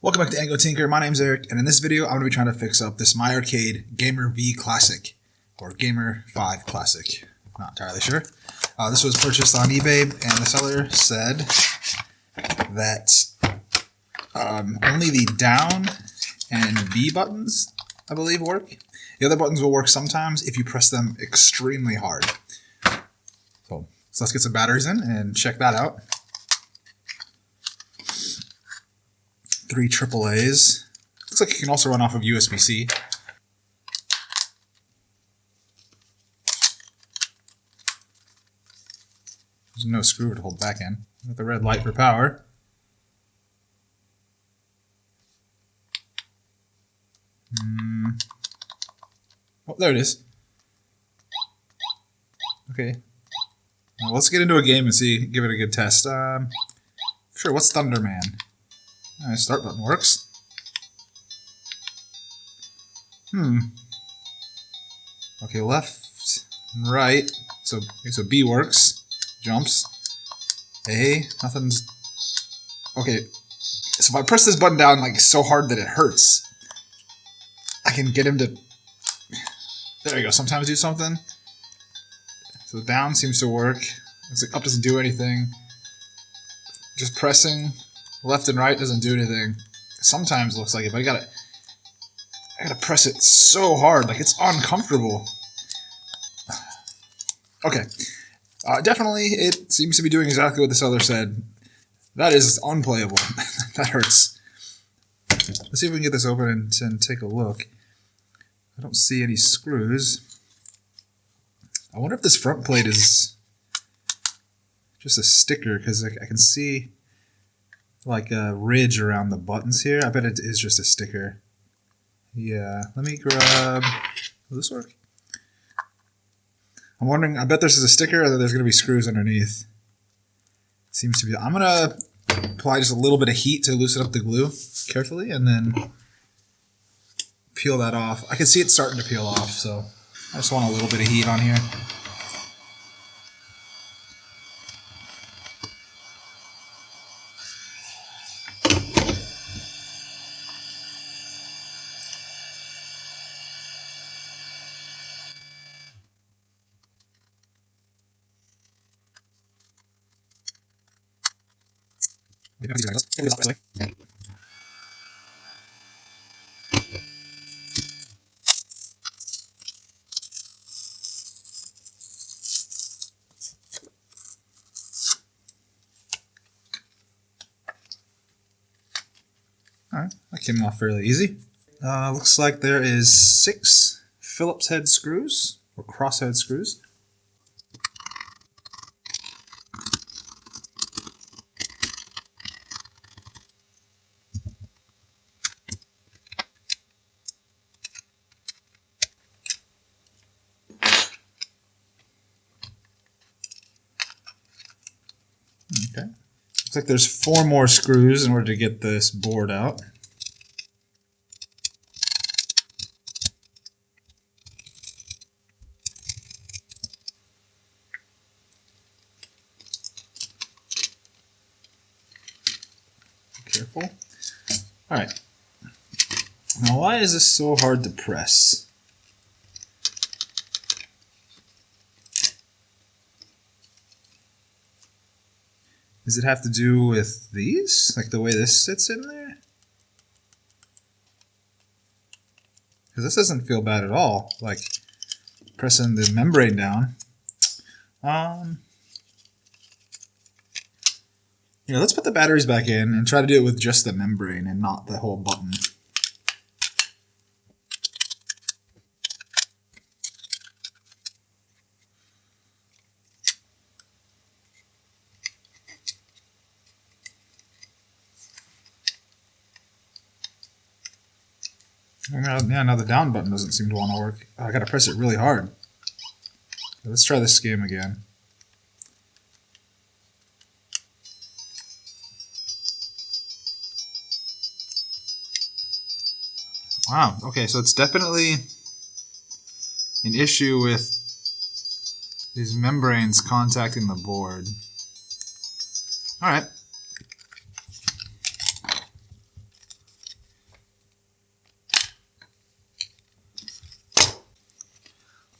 Welcome back to Ango Tinker. My name's Eric, and in this video, I'm going to be trying to fix up this My Arcade Gamer V Classic, or Gamer 5 Classic. Not entirely sure. This was purchased on eBay, and the seller said that only the down and B buttons, I believe, work. The other buttons will work sometimes if you press them extremely hard. So let's get some batteries in and check that out. 3 AAAs. Looks like it can also run off of USB-C. There's no screw to hold back in. With the red light for power. Oh, there it is. Okay. Well, let's get into a game and see. Give it a good test. Sure. What's Thunderman? Start button works. Okay, left and right. So B works. Jumps. A, nothing's... Okay, so if I press this button down like so hard that it hurts, I can get him to... There you go, sometimes do something. So down seems to work. Looks like up doesn't do anything. Just pressing left and right doesn't do anything. Sometimes it looks like it, but I gotta press it so hard, like it's uncomfortable. Okay, definitely it seems to be doing exactly what the seller said. That is unplayable. That hurts. Let's see if we can get this open and take a look. I don't see any screws. I wonder if this front plate is just a sticker, because I can see like a ridge around the buttons here. I bet it is just a sticker. Yeah, let me grab... Will this work? I'm wondering, I bet this is a sticker or that there's going to be screws underneath. Seems to be... I'm going to apply just a little bit of heat to loosen up the glue carefully and then peel that off. I can see it starting to peel off, so I just want a little bit of heat on here. Alright, that came off fairly easy. Looks like there is 6 Phillips head screws, or crosshead screws. Okay. Looks like there's 4 more screws in order to get this board out. Be careful. Alright. Now why is this so hard to press? Does it have to do with these? Like the way this sits in there? Because this doesn't feel bad at all. Like pressing the membrane down. Here, let's put the batteries back in and try to do it with just the membrane and not the whole button. Yeah, now the down button doesn't seem to want to work. Oh, I gotta press it really hard. Let's try this game again. Wow, okay, so it's definitely an issue with these membranes contacting the board. Alright.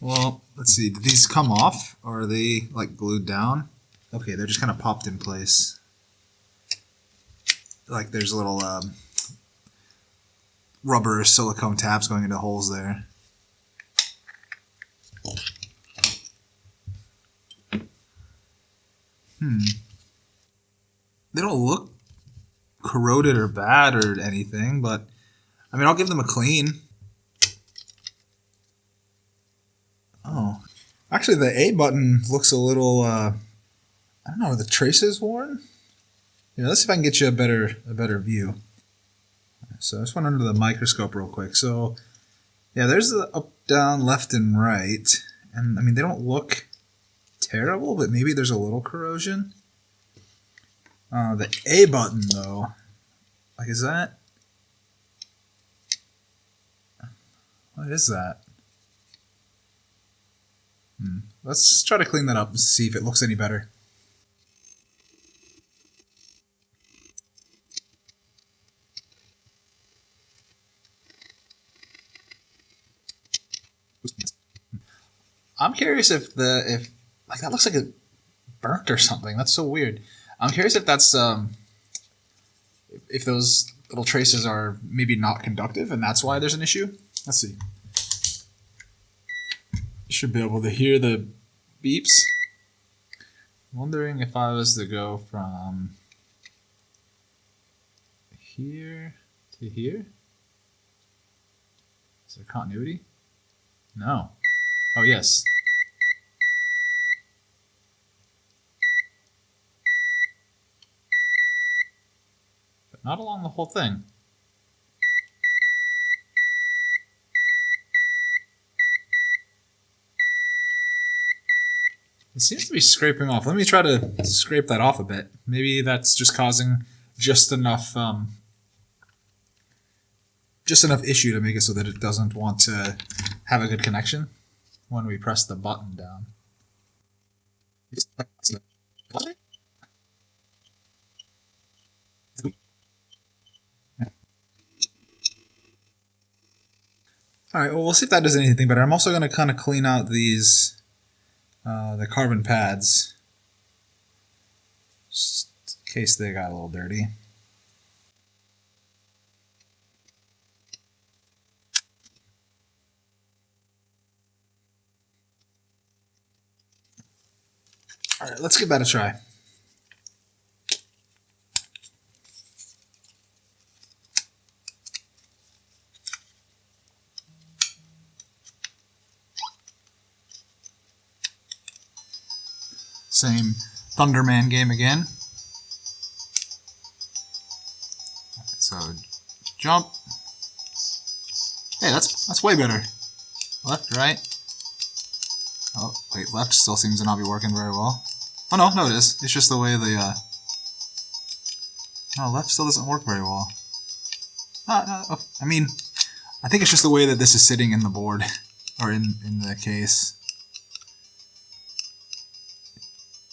Well, let's see. Did these come off, or are they like glued down? Okay, they're just kind of popped in place. Like there's little rubber silicone tabs going into holes there. They don't look corroded or bad or anything, but I mean, I'll give them a clean. Oh, actually, the A button looks a little. I don't know. Are the traces worn? Yeah, let's see if I can get you a better view. So I just went under the microscope real quick. So yeah, there's the up, down, left, and right, and I mean they don't look terrible, but maybe there's a little corrosion. The A button though, like is that? What is that? Let's try to clean that up and see if it looks any better. I'm curious if like that looks like it burnt or something. That's so weird. I'm curious if that's if those little traces are maybe not conductive and that's why there's an issue. Let's see. You should be able to hear the beeps. I'm wondering if I was to go from here to here. Is there continuity? No. Oh, yes. But not along the whole thing. It seems to be scraping off. Let me try to scrape that off a bit. Maybe that's just causing just enough issue to make it so that it doesn't want to have a good connection when we press the button down. Alright, well, we'll see if that does anything better. I'm also going to kind of clean out these, the carbon pads, just in case they got a little dirty. Alright, let's give that a try. Same Thunderman game again. So jump. Hey, that's way better. Left, right. Oh, wait, left still seems to not be working very well. Oh no, it is. It's just the way the no, left still doesn't work very well. Oh, I mean, I think it's just the way that this is sitting in the board or in the case.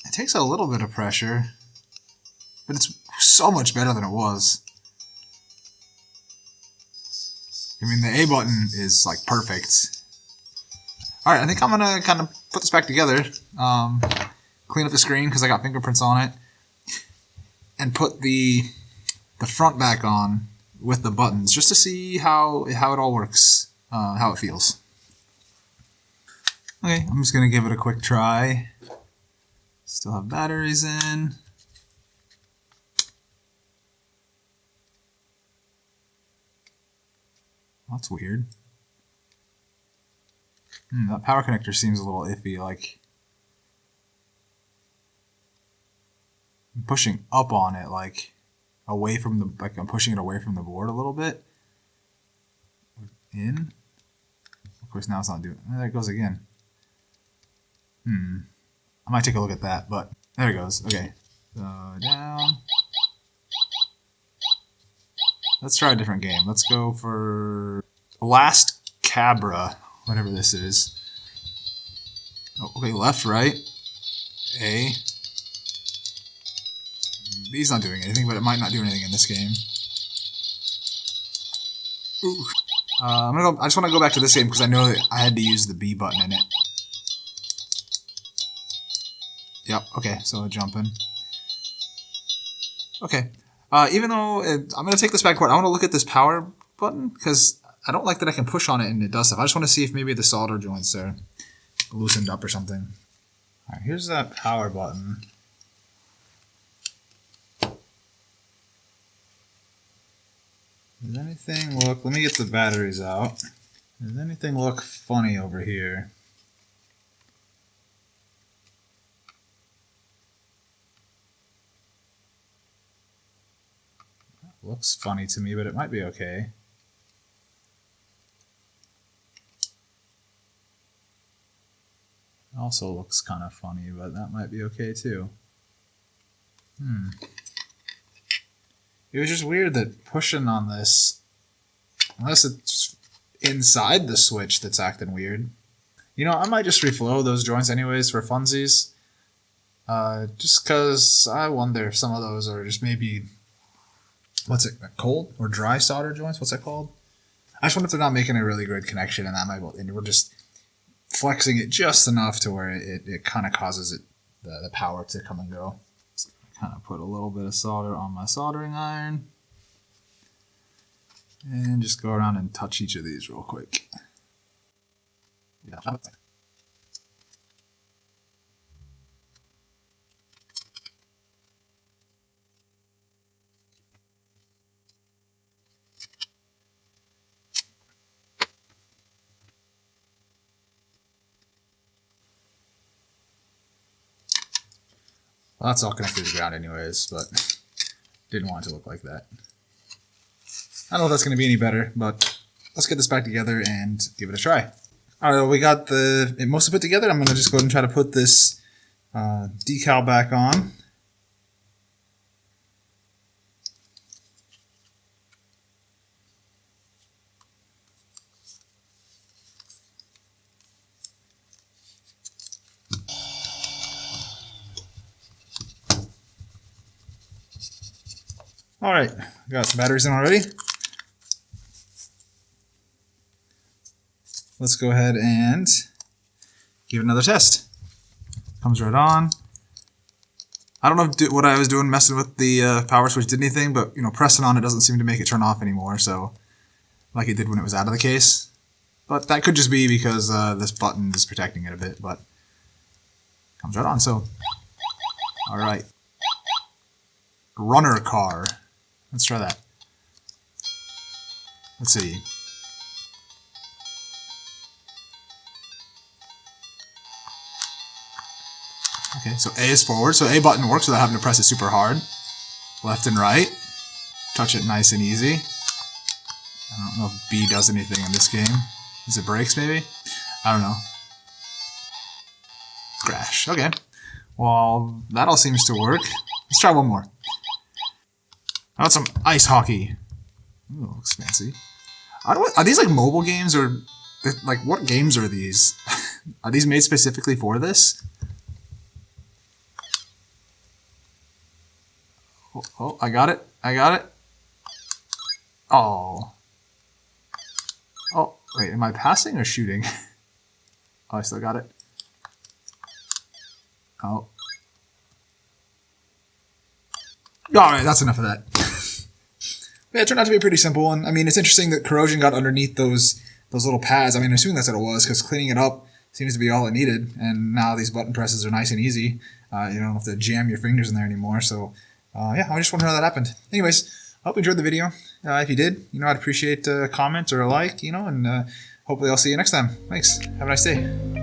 It takes a little bit of pressure, but it's so much better than it was. I mean, the A button is like perfect. Alright, I think I'm gonna kind of put this back together, clean up the screen because I got fingerprints on it, and put the front back on with the buttons just to see how it all works, how it feels. Okay, I'm just gonna give it a quick try. Still have batteries in. That's weird. That power connector seems a little iffy, like I'm pushing up on it, like away from the, like I'm pushing it away from the board a little bit. In. Of course now it's not doing, there it goes again. I might take a look at that, but there it goes. Okay. So down. Let's try a different game. Let's go for Last Cabra, whatever this is. Oh, okay, left, right. A. B's not doing anything, but it might not do anything in this game. Ooh. I just want to go back to this game because I know that I had to use the B button in it. Yep. Okay. So jumping. Okay. Even though I'm going to take this back apart, I want to look at this power button because I don't like that I can push on it and it does stuff. I just want to see if maybe the solder joints are loosened up or something. All right. Here's that power button. Does anything look... Let me get the batteries out. Does anything look funny over here? That looks funny to me, but it might be okay. Also looks kind of funny, but that might be okay too. It was just weird that pushing on this, unless it's inside the switch that's acting weird. You know, I might just reflow those joints anyways for funsies. Just because I wonder if some of those are just maybe, what's it, cold or dry solder joints? What's that called? I just wonder if they're not making a really good connection and we're just flexing it just enough to where it kind of causes it the power to come and go. Kind of put a little bit of solder on my soldering iron and just go around and touch each of these real quick. Yeah. Well, that's all connected to the ground anyways, but didn't want it to look like that. I don't know if that's going to be any better, but let's get this back together and give it a try. All right, well, we got it mostly put together. I'm going to just go ahead and try to put this decal back on. All right, got some batteries in already. Let's go ahead and give it another test. Comes right on. I don't know if what I was doing messing with the power switch did anything, but you know, pressing on it doesn't seem to make it turn off anymore, so like it did when it was out of the case. But that could just be because this button is protecting it a bit, but comes right on. So, all right, runner car. Let's try that. Let's see. Okay, so A is forward. So A button works without having to press it super hard. Left and right. Touch it nice and easy. I don't know if B does anything in this game. Is it brakes maybe? I don't know. Crash. Okay. Well, that all seems to work. Let's try one more. How about some ice hockey? Ooh, looks fancy. Are these like mobile games or like what games are these? Are these made specifically for this? Oh, I got it. I got it. Oh. Oh, wait, am I passing or shooting? Oh, I still got it. Oh. Alright, that's enough of that. Yeah, it turned out to be a pretty simple one. I mean, it's interesting that corrosion got underneath those little pads. I mean, I'm assuming that's what it was, because cleaning it up seems to be all it needed. And now these button presses are nice and easy. You don't have to jam your fingers in there anymore. So, yeah, I just wonder how that happened. Anyways, I hope you enjoyed the video. If you did, you know, I'd appreciate a comment or a like, you know, and hopefully I'll see you next time. Thanks. Have a nice day.